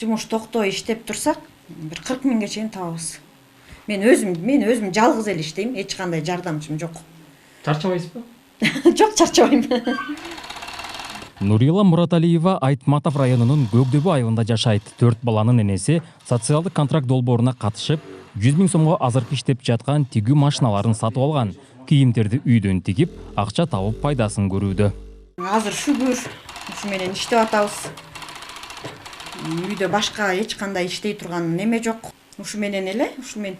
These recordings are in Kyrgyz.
жумуш токтой иштеп турсак, бир 40 миңге чейин табабыз. Мен өзүм жалгыз эле иштейм, эч кандай жардамчым жок. Чарчабайсызбы? Жок, чарчабайм. Нурила Мураталиева Айтматов районунун Көкдөбү айылында жашайт. 4 баланын энеси социалдык контракт долбооруна катышып, 100 000 сомго азыркы иштеп жаткан тигүү машиналарын сатып алган. Кийимдерди үйдөн тигип, акча табып пайдасын көрүүдө. Азыр шүгүр ушу менен иштеп атабыз. Үйдө башка эч кандай иштей турган неме жок. Ушу менен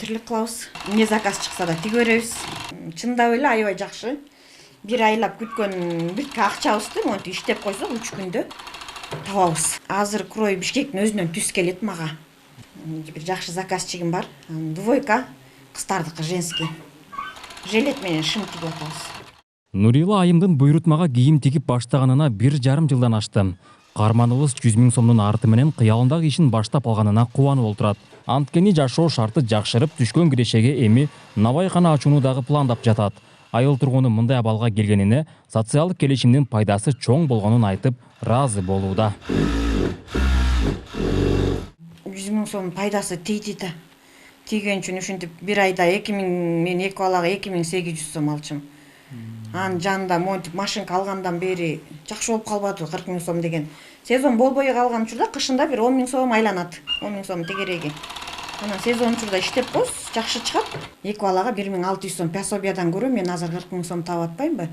тирлик кылабыз. Эмне заказ чыкса да тиге беребиз. Чындап эле аябай жакшы. Бир айлап күткөн бирке акчабызды монтип иштеп койсок 3 күндө табабыз. Азыр крой Бишкектин өзүнөн түз келет мага. Бир жакшы заказчигим бар. Двойка, кыздардыкы женский. Желет менен шым тигип атабыз. Нурила айымдын буйрутмага кийим тигип баштаганына 1,5 жылдан ашты. Карманыбыз 100 000 сомдун арты менен кыялындагы ишин баштап алганына кубанып олтурат. Анткени жашоо шарты жакшырып түшкөн кирешеге эми набайкана ачууну дагы пландап жатат. Айыл тургуну мындай абалга келгенине социалдык келишимдин пайдасы чоң болгонун айтып, ыраазы болууда. 100 000 сом пайдасы тийди да. Тийген үчүн ушинтип бир айда 2000 мен 2 балага 2800 сом алчым. Анын жанында монтип машинка алгандан бери жакшы болуп калбады 40 000 сом деген. Сезон болбой калган учурда кышында бир 10 000 сом айланат. 10 000 сом тегереги. Анан сезон учурда иштеп коз жакшы чыгат. 2 балага 1600 сом пособиядан көрө мен азыр 40 000 сом таап атпаймынбы?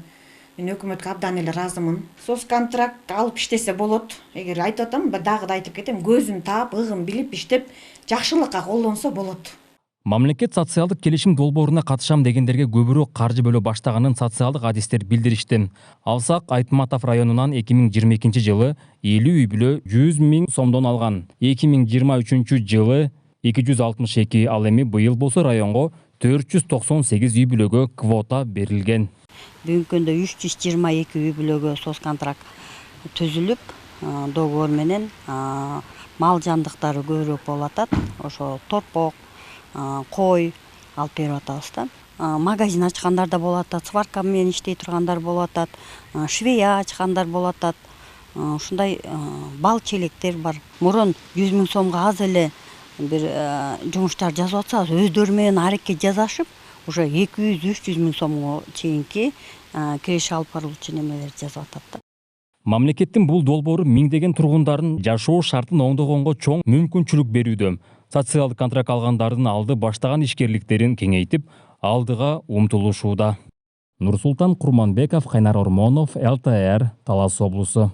Мен өкмөткө абдан эле ыраазымын. Контракт алып иштесе болот. Эгер айтып атам, дагы да айтып кетем, көзүн таап, ыгын билип иштеп, жакшылыкка колдонсо болот. Мамлекет социалдык келишим долбооруна катышам дегендерге көбүрөөк каржы бөлө баштаганын социалдык адистер билдиришти. Алсак, Айтматов районунан 2022 жылы 50 үй бүлө 100 000 сомдон алган. 2023 жылы 262, ал эми быйыл болсо районго 498 үй бүлөгө квота берилген. Бүгүнкү күндө 322 үй бүлөгө контракт түзүлүп, договор менен мал жандыктары көбүрөөк болуп атат. Ошо торпок, кой алып берип атабыз да. Магазин ачкандар да болуп атат, сварка менен иштей тургандар болуп атат, швея ачкандар болуп атат. Ушундай бал челектер бар. Мурун 100 000 сомго аз эле бир жумуштар жазып атсабыз, өздөрү менен аракет жасашып, уже 200-300 000 сомго чейинки киреше алып барылчу немелер жазып атат да. Мамлекеттин бул долбоору миңдеген тургундардын жашоо шартын оңдогонго чоң мүмкүнчүлүк берүүдө. Социалдык контракт алгандардын алды баштаган ишкерликтерин кеңейтип, алдыга умтулушууда. Нурсултан Курманбеков, Кайнар Ормонов, ЛТР, Талас облусу.